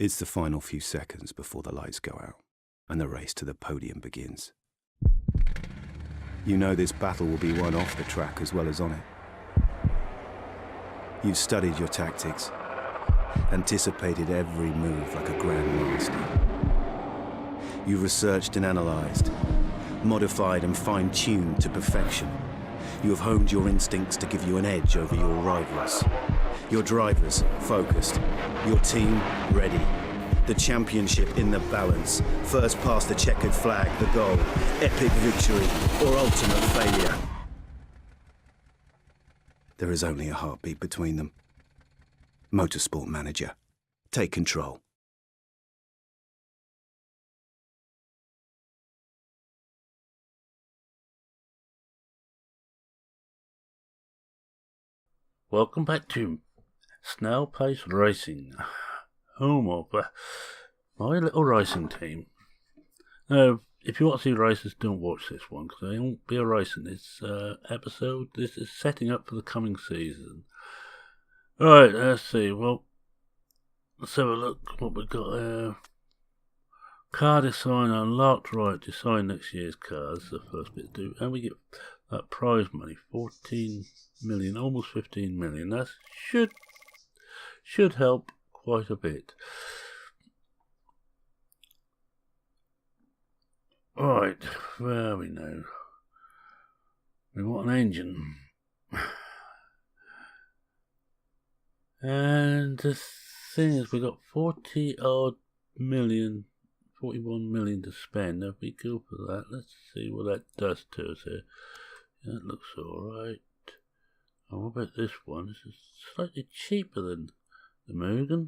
It's the final few seconds before the lights go out, and the race to the podium begins. You know this battle will be won off the track as well as on it. You've studied your tactics, anticipated every move like a grandmaster. You've researched and analysed, modified and fine-tuned to perfection. You have honed your instincts to give you an edge over your rivals. Your drivers focused, your team ready. The championship in the balance. First past the checkered flag, the goal. Epic victory or ultimate failure. There is only a heartbeat between them. MotorSport Manager. Take control. Welcome back to SNAIL Pace Racing, home of my little racing team. Now, if you want to see races, don't watch this one, because there won't be a race in this episode. This is setting up for the coming season. Alright, let's see. Well, let's have a look what we've got here. Car design unlocked. Right, design next year's cars, the first bit to do. And we get that prize money, 14 million, almost 15 million. That should help quite a bit. Right, where are we now? We want an engine. And the thing is, we got 41 million to spend. Now, if we go for that, let's see what that does to us here. Yeah, that looks alright. Oh, what about this one? This is slightly cheaper than the Mugen.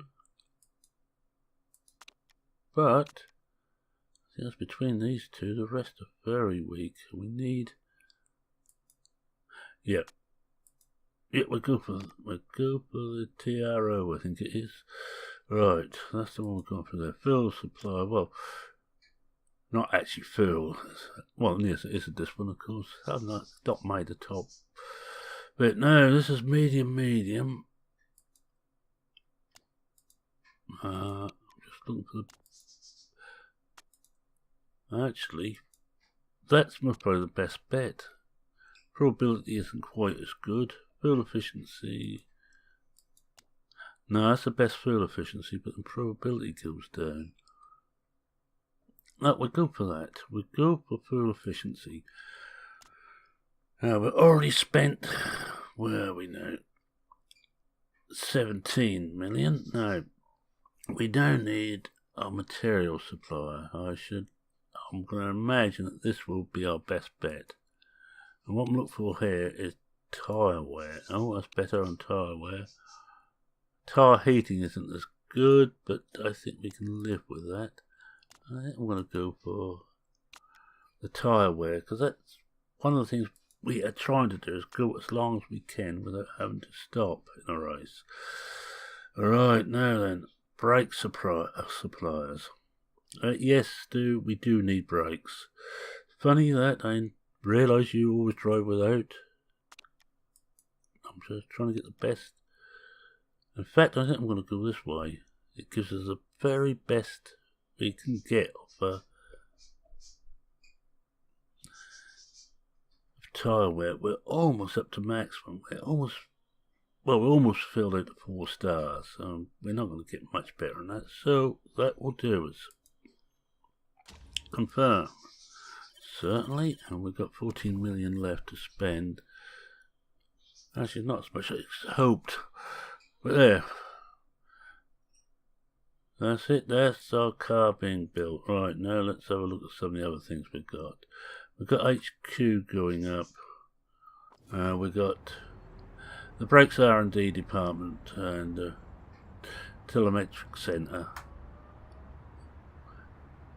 But, I think that's between these two. The rest are very weak. We need... Yep. Yeah, we'll go for the TRO, I think it is. Right, that's the one we've gone for there. Fuel supply, well, not actually fuel. Well, yes, it is this one, of course. I've not made the top. But no, this is medium. Just looking for the... Actually, that's probably the best bet. Probability isn't quite as good. Fuel efficiency... No, that's the best fuel efficiency, but the probability goes down. No, we go for that. We go for fuel efficiency. Now, we've already spent, where are we now? 17 million. Now, we don't need a material supplier. I'm going to imagine that this will be our best bet. And what I'm looking for here is tyre wear. Oh, that's better on tyre wear. Tyre heating isn't as good, but I think we can live with that. I think I'm going to go for the tyre wear, because that's one of the things we are trying to do, is go as long as we can without having to stop in a race. Alright, now then, brake suppliers. Yes, we do need brakes. Funny that I realise you always drive without. I'm just trying to get the best. In fact, I think I'm going to go this way. It gives us the very best we can get of tyre wear. We're almost up to maximum. We're almost filled out to 4 stars. So we're not going to get much better than that. So that will do us. Confirm. Certainly. And we've got 14 million left to spend. Actually, not as much as I hoped. But there. That's it. That's our car being built. Right, now let's have a look at some of the other things we've got. We've got HQ going up. We've got the brakes R&D department and telemetric centre.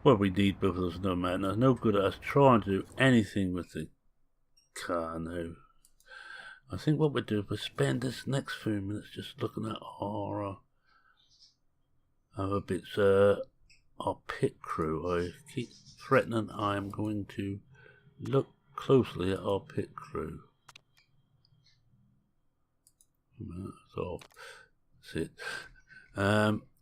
Well, we need both of those, no matter. It's no good at us trying to do anything with the car now. I think what we do is we spend this next few minutes just looking at our other bits. Our pit crew. I keep threatening I'm going to look closely at our pit crew. That's off. That's it.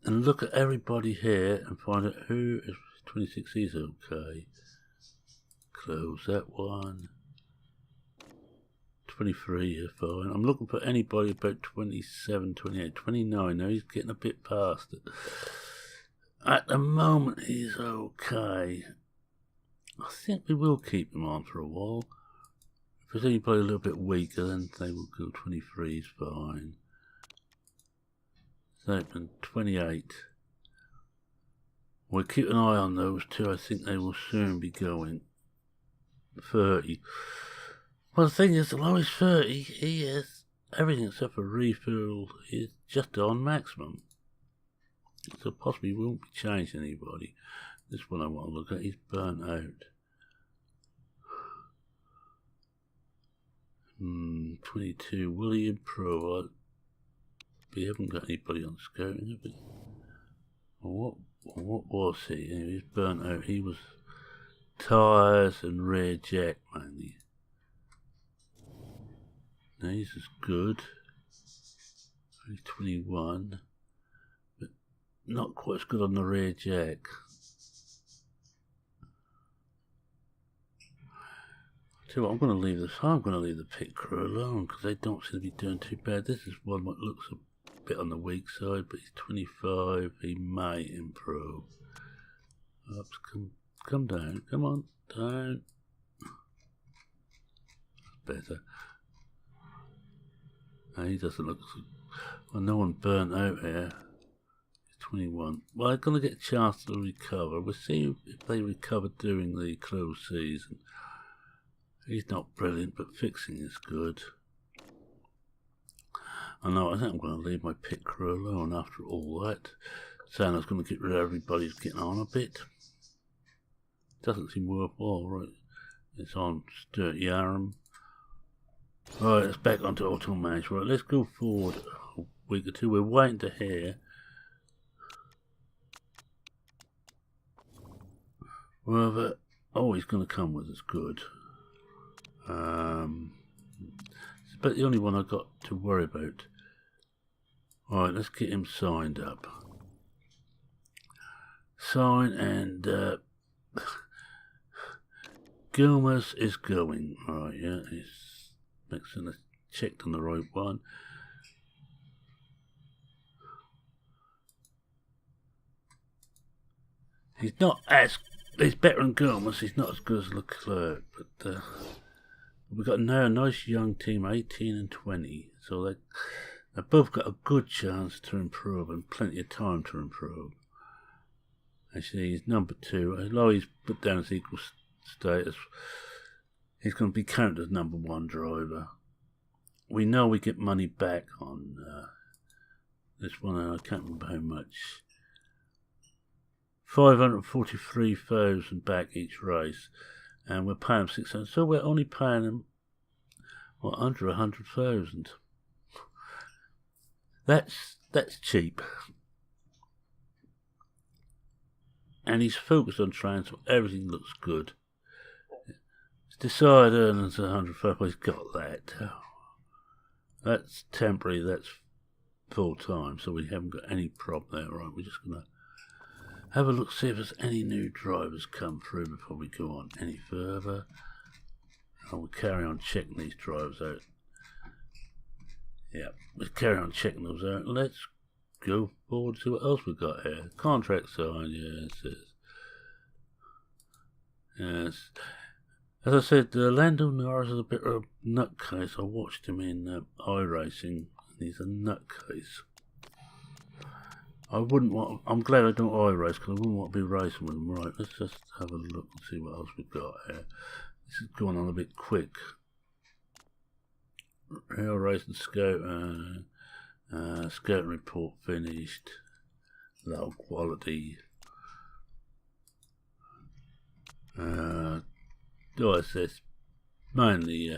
and look at everybody here and find out who is 26 is okay. Close that one. 23 is fine. I'm looking for anybody about 27, 28, 29. Now he's getting a bit past it. At the moment he's okay. I think we will keep him on for a while. If there's anybody a little bit weaker, then they will go 23 is fine. Open 28. We'll keep an eye on those two. I think they will soon be going. 30. Well, the thing is, the lowest 30, he is everything except for refuel is just on maximum. So possibly won't be changing anybody. This one I want to look at, he's burnt out. 22, will he improve? We haven't got anybody on scouting, have we? What was he? Anyway, he's burnt out. He was tyres and rear jack mainly. Now he's as good. He's 21, but not quite as good on the rear jack. So what, I'm going to leave this. I'm going to leave the pit crew alone because they don't seem to be doing too bad. This is one that looks a bit on the weak side, but he's 25. He may improve. Oops, come down. Come on, down. That's better. No, he doesn't look so. Well, no one burnt out here. He's 21. Well, they're going to get a chance to recover. We'll see if they recover during the close season. He's not brilliant, but fixing is good. I know, I think I'm going to leave my pit crew alone after all that. Saying I was going to get rid of everybody who's getting on a bit. Doesn't seem worthwhile, right? It's on Stuart Yarram. Right, let's back onto Auto Manager. Right, let's go forward a week or two. We're waiting to hear whether... Oh, he's going to come with us, good. It's about the only one I've got to worry about. Alright, let's get him signed up. Sign and Gomez is going. Alright, yeah, he's making sure I checked on the right one. He's not as... He's better than Gomez, he's not as good as Leclerc, but we've got now a nice young team, 18 and 20, so they've both got a good chance to improve and plenty of time to improve. Actually, he's number 2. Although he's put down as equal status, he's going to be counted as number 1 driver. We know we get money back on this one, and I can't remember how much. 543,000 back each race, and we're paying 600. So we're only paying him under 100,000. That's cheap. And he's focused on trying, so everything looks good. His desired earnings 100,000. He's got that. That's temporary. That's full time. So we haven't got any problem there. Right, we're just gonna have a look, see if there's any new drivers come through before we go on any further. And we'll carry on checking these drivers out. Yeah, let's carry on checking those out. Let's go forward to see what else we've got here. Contract sign, yes. Yes. As I said, Lando Norris is a bit of a nutcase. I watched him in iRacing, and he's a nutcase. I wouldn't want... I'm glad I don't iRace, because I wouldn't want to be racing with him. Right, let's just have a look and see what else we've got here. This is going on a bit quick. Real Racing Scout, Scout report finished. Low quality. OSS, mainly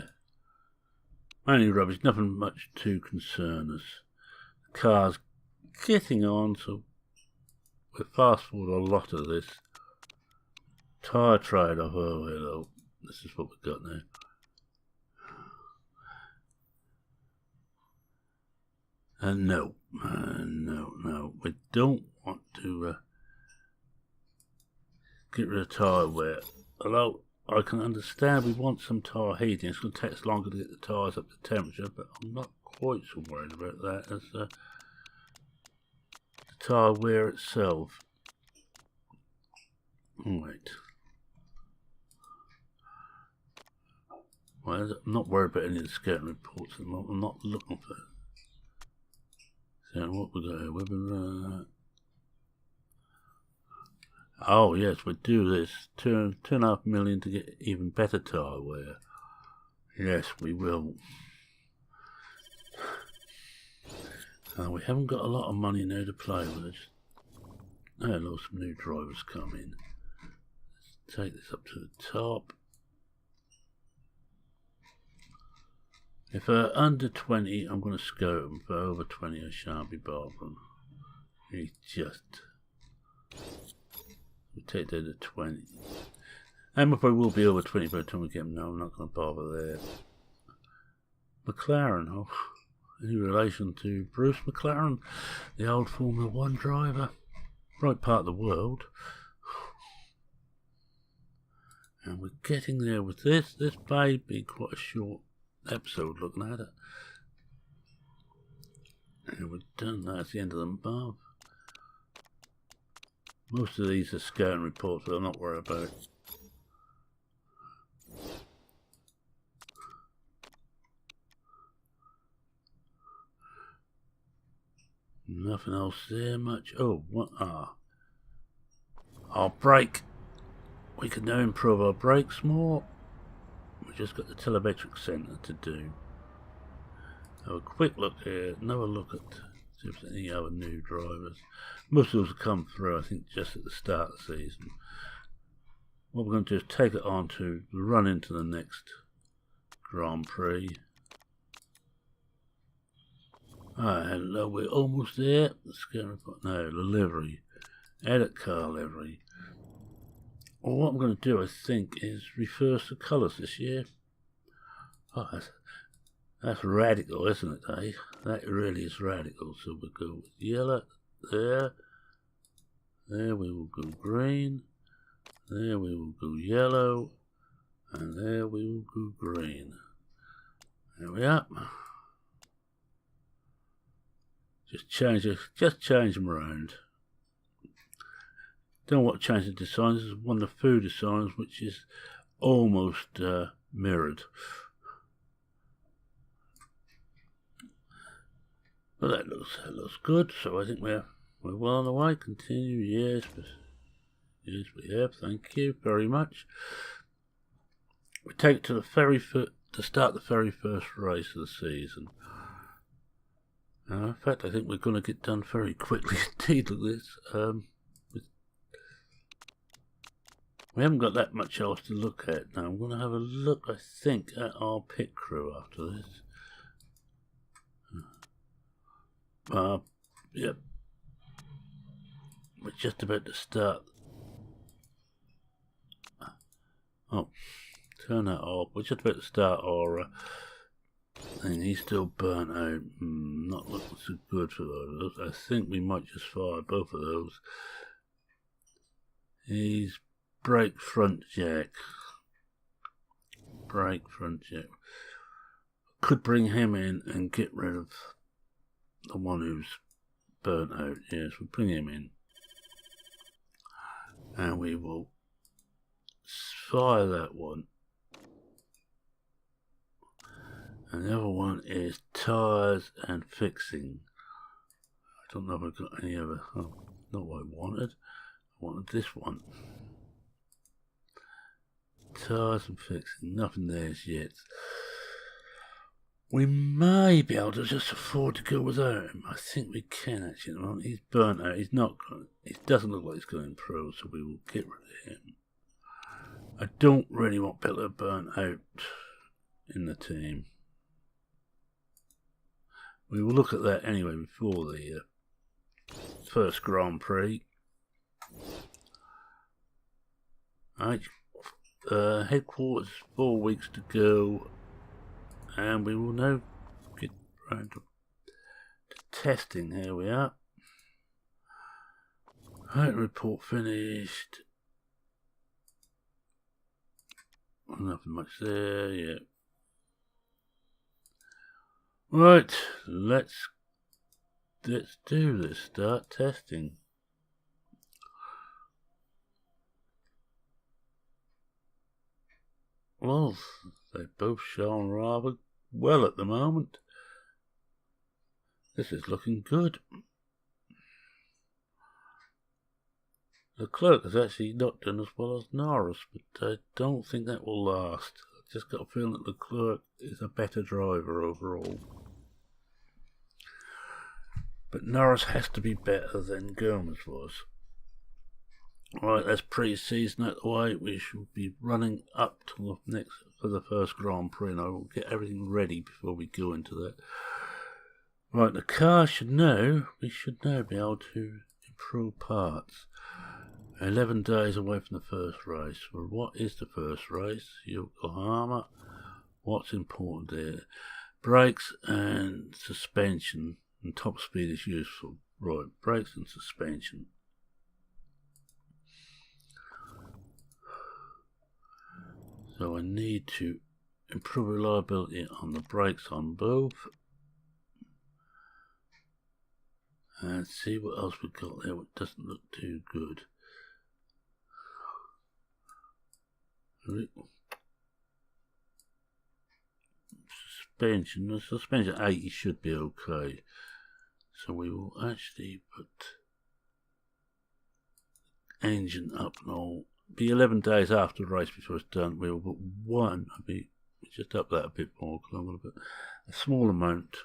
rubbish, nothing much to concern us. The car's getting on, so we'll fast forward a lot of this. Tyre trade-off, oh hello, this is what we've got now. And no, we don't to get rid of tyre wear. Although I can understand we want some tyre heating. It's going to take us longer to get the tyres up to temperature, but I'm not quite so worried about that as the tyre wear itself. Right. Well, I'm not worried about any of the scouting reports at the moment. I'm not looking for it. So what we got? Oh yes, we do this. 2.5 million to get even better tyre wear. Yes, we will. We haven't got a lot of money now to play with. Hello, some new drivers come in. Let's take this up to the top. If they're under 20, I'm going to scout them. If they're over 20, I shan't be bothering. We take that to 20. And if I will be over 20 by the time we get them, no, I'm not going to bother there. McLaren, oh, any relation to Bruce McLaren, the old Formula 1 driver? Right part of the world. And we're getting there with this. This may be quite a short episode looking at it. And we're done. That's the end of the month. Most of these are scouting reports, but I'm not worried about it. Nothing else there much. Oh, what? Our brake. We can now improve our brakes more. We've just got the telemetric centre to do. Have a quick look here. Another look at see if there's any other new drivers. Most of those have come through, I think, just at the start of the season. What we're going to do is take it on to run into the next Grand Prix. Hello, we're almost there. Let's go. No, the livery. Edit car livery. Well, what I'm going to do, I think, is reverse the colours this year. Oh, that's radical, isn't it, eh? That really is radical. So we'll go with yellow, there. There we will go green. There we will go yellow. And there we will go green. There we are. Just change them around. Don't want to change the design. This is one of the food designs which is almost mirrored. Well, that looks good. So I think we're well on the way. Continue. Yes, we have. Thank you very much. We take it to the to start the very first race of the season. In fact, I think we're going to get done very quickly indeed with this. We haven't got that much else to look at now. I'm going to have a look, I think, at our pit crew after this. Yep. We're just about to start. Oh, turn that off. We're just about to start our thing. He's still burnt out. Not looking so good for those. I think we might just fire both of those. He's brake front jack. Could bring him in and get rid of the one who's burnt out. Yes, we'll bring him in. And we will fire that one. And the other one is tyres and fixing. I don't know if I've got any other. Oh, not what I wanted. I wanted this one. Tyres and fixing. Nothing there as yet. We may be able to just afford to go without him. I think we can actually. At the moment. He's burnt out. He's not. It doesn't look like he's going to improve, so we will get rid of him. I don't really want people to burn out in the team. We will look at that anyway before the first Grand Prix. Right, headquarters, 4 weeks to go, and we will now get round to testing. Here we are. Right, report finished. Nothing much there yet. Right, let's do this. Start testing. Well, they've both shown rather well at the moment. This is looking good. Leclerc has actually not done as well as Norris, but I don't think that will last. I've just got a feeling that Leclerc is a better driver overall. But Norris has to be better than Gomez was. Alright, that's pre-season out the way. We should be running up to the next for the first Grand Prix, and I will get everything ready before we go into that. Right, the car we should now be able to improve parts. 11 days away from the first race. Well, what is the first race? Yokohama. What's important there? Brakes and suspension, and top speed is useful. Right, brakes and suspension. So I need to improve reliability on the brakes on both. And see what else we've got there which doesn't look too good. Suspension. The suspension 80 should be okay. So we will actually put engine up and all. Be 11 days after the race before it's done. We will put one. I'll be just up that a bit more because I'm going to put a small amount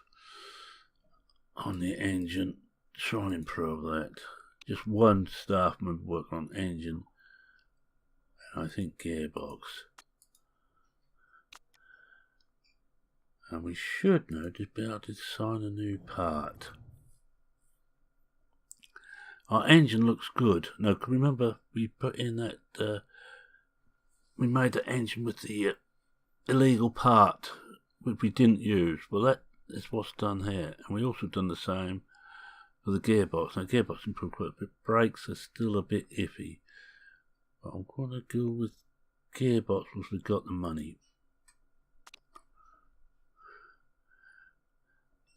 on the engine. Try and improve that. Just one staff member working on engine. And I think gearbox. And we should now just be able to design a new part. Our engine looks good. Now, can you remember we put in that, we made the engine with the illegal part, which we didn't use. Well, that is what's done here. And we also done the same for the gearbox. Now, gearbox improved quite a bit. Brakes are still a bit iffy. But I'm going to go with gearbox because we've got the money.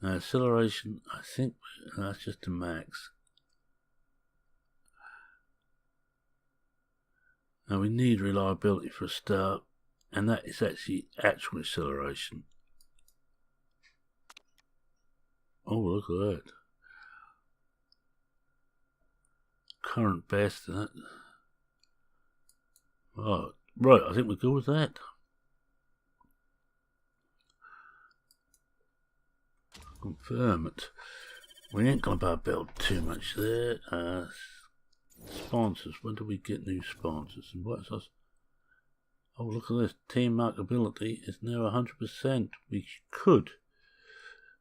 Now, acceleration, I think that's just a max. Now we need reliability for a start, and that is actually actual acceleration. Oh, look at that. Current best, that. Oh, right, I think we'll go with that. Confirm it. We ain't going to build too much there. Sponsors. When do we get new sponsors? And what's us? Oh, look at this. Team markability is now 100%. We could.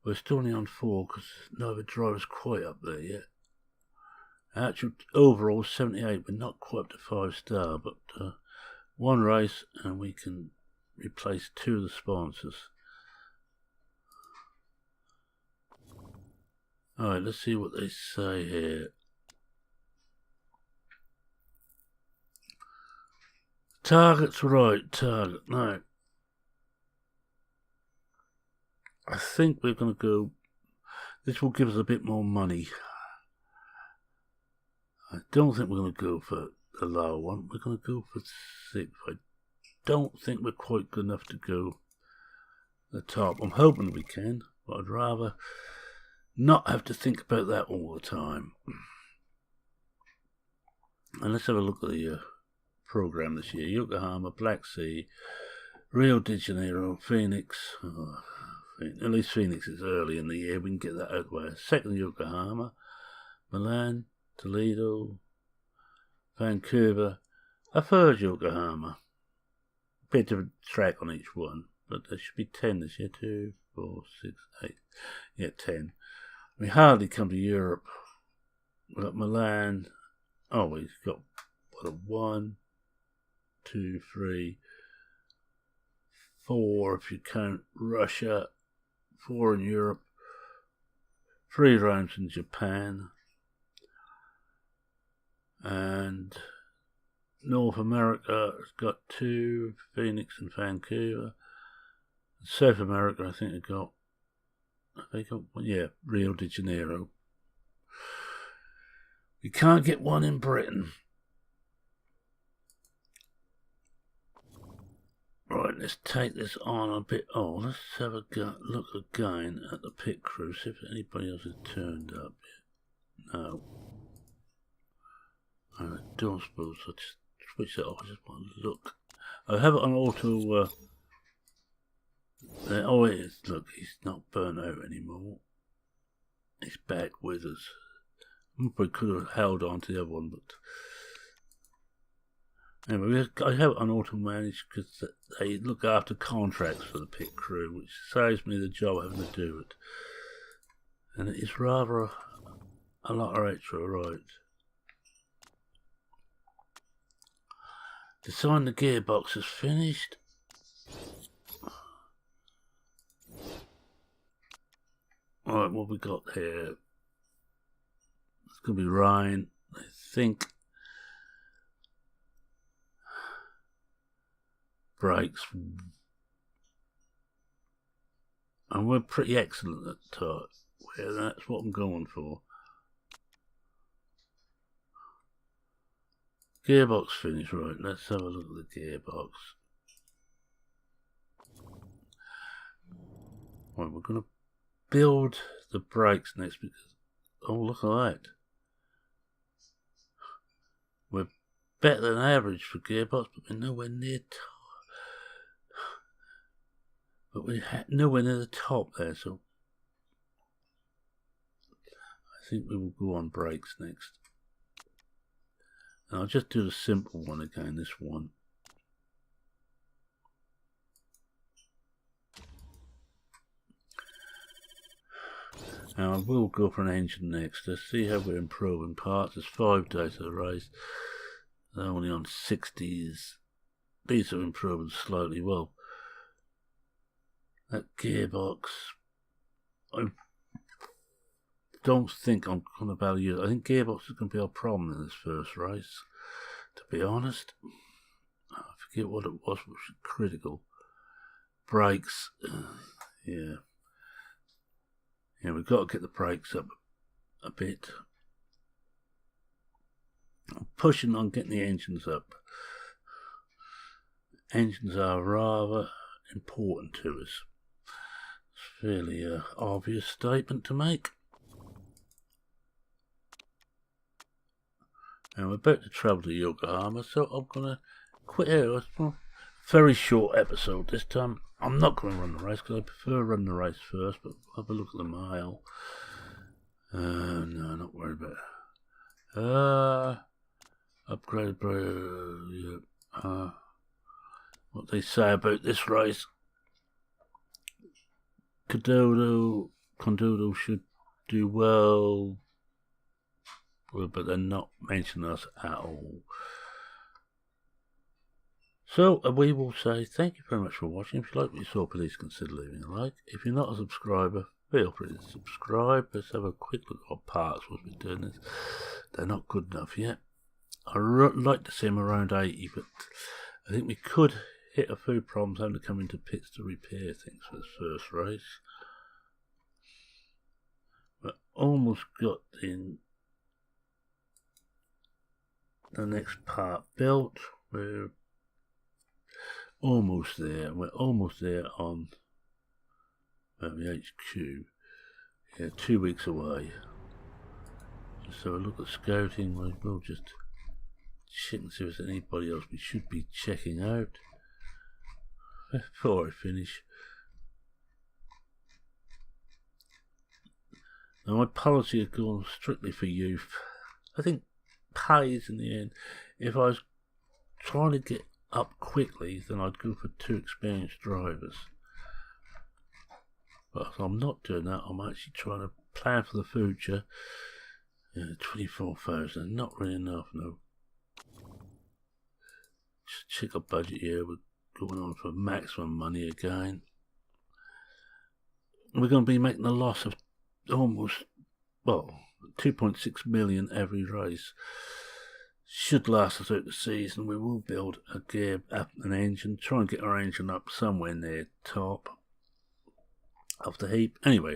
We're still only on 4 because no other driver's quite up there yet. Actual overall 78. We're not quite up to 5-star, but one race and we can replace 2 of the sponsors. Alright, let's see what they say here. Target's right, target. No. I think we're going to go. This will give us a bit more money. I don't think we're going to go for the lower one. We're going to go for 6. I don't think we're quite good enough to go the top. I'm hoping we can, but I'd rather not have to think about that all the time. And let's have a look at the program this year. Yokohama, Black Sea, Rio de Janeiro, Phoenix. At least Phoenix is early in the year. We can get that out of the way. Second, Yokohama, Milan, Toledo, Vancouver. A third, Yokohama. Bit of a track on each one, but there should be 10 this year. 2, 4, 6, 8. Yeah, 10. We hardly come to Europe. We've got Milan. Oh, we've got what, a 1, 2, 3, 4 if you count Russia. 4 in Europe. 3 rounds in Japan. And North America has got 2, Phoenix and Vancouver. South America, I think they got one, yeah, Rio de Janeiro. You can't get one in Britain. Right, let's take this on a bit. Oh, let's have a look again at the pit crew, see if anybody else has turned up yet. No. I don't suppose I'll just switch that off. I just want to look. I have it on auto. Oh, it is. Look, he's not burnt out anymore. He's back with us. I could have held on to the other one, but anyway, I have it on auto manage because they look after contracts for the pit crew, which saves me the job of having to do it. And it is rather a lot of extra, right? Design the gearbox is finished. Alright, what we got here? It's going to be Ryan, I think. Brakes. And we're pretty excellent at the top. Yeah, that's what I'm going for. Gearbox finish, right, let's have a look at the gearbox. Right, we're going to build the brakes next because, oh, look at that. We're better than average for gearbox, but we're nowhere near nowhere near the top there, so I think we will go on brakes next. And I'll just do the simple one again, this one. Now I will go for an engine next to see how we're improving parts. It's 5 days of the race. They're only on 60s. These are improving slightly. Well, that gearbox, I don't think I'm going to value it. I think gearbox is going to be our problem in this first race, to be honest. I forget what it was, which was critical. Brakes, yeah. Yeah, we've got to get the brakes up a bit. I'm pushing on getting the engines up. Engines are rather important to us. It's a fairly obvious statement to make. And we're about to travel to Yokohama, so I'm going to quit here. Very short episode this time. I'm not going to run the race because I prefer running the race first, but we'll have a look at the mile. No, not worried about it. Upgrade, yeah. What they say about this race. Condodo should do well, but they're not mentioning us at all. So we will say thank you very much for watching. If you like what you saw, please consider leaving a like. If you're not a subscriber, feel free to subscribe. Let's have a quick look at what parts we'll be doing this. They're not good enough yet. I'd like to see them around 80, but I think we could hit a few problems having to come into pits to repair things for this first race. We're almost got in the next part built. We're almost there. We're almost there on the HQ. Yeah, 2 weeks away. Just have a look at scouting. We'll just check and see if there's anybody else we should be checking out before I finish. Now my policy has gone strictly for youth. I think pays in the end. If I was trying to get up quickly, then I'd go for 2 experienced drivers. But I'm not doing that. I'm actually trying to plan for the future. 24,000, not really enough, no. Just check our budget here. We're going on for maximum money again. We're going to be making a loss of almost, well, 2.6 million every race. should last us out the season. We will build a gear up an engine, try and get our engine up somewhere near top of the heap. Anyway,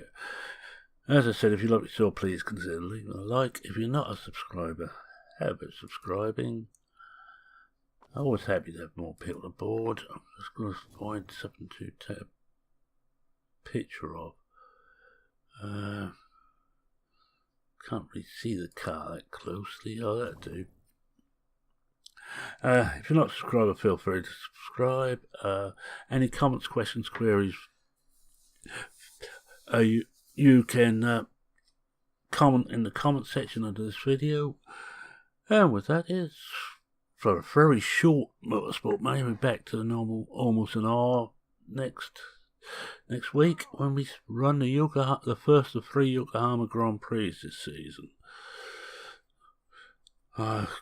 as I said, if you like what you saw, please consider leaving a like. If you're not a subscriber, how about subscribing? I'm always happy to have more people aboard. I'm just going to find something to take a picture of. Can't really see the car that closely. Oh, that'll do. If you're not a subscriber, feel free to subscribe. Any comments, questions, queries, you can comment in the comment section under this video. And with that, is for a very short Motorsport Manager, back to the normal, almost an hour next week when we run the first of 3 Yokohama Grand Prix this season.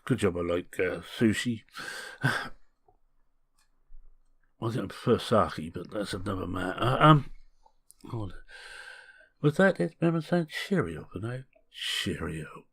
Good job. I like sushi. I think I prefer sake, but that's another matter. With that, it's been saying cheerio for now. Cheerio.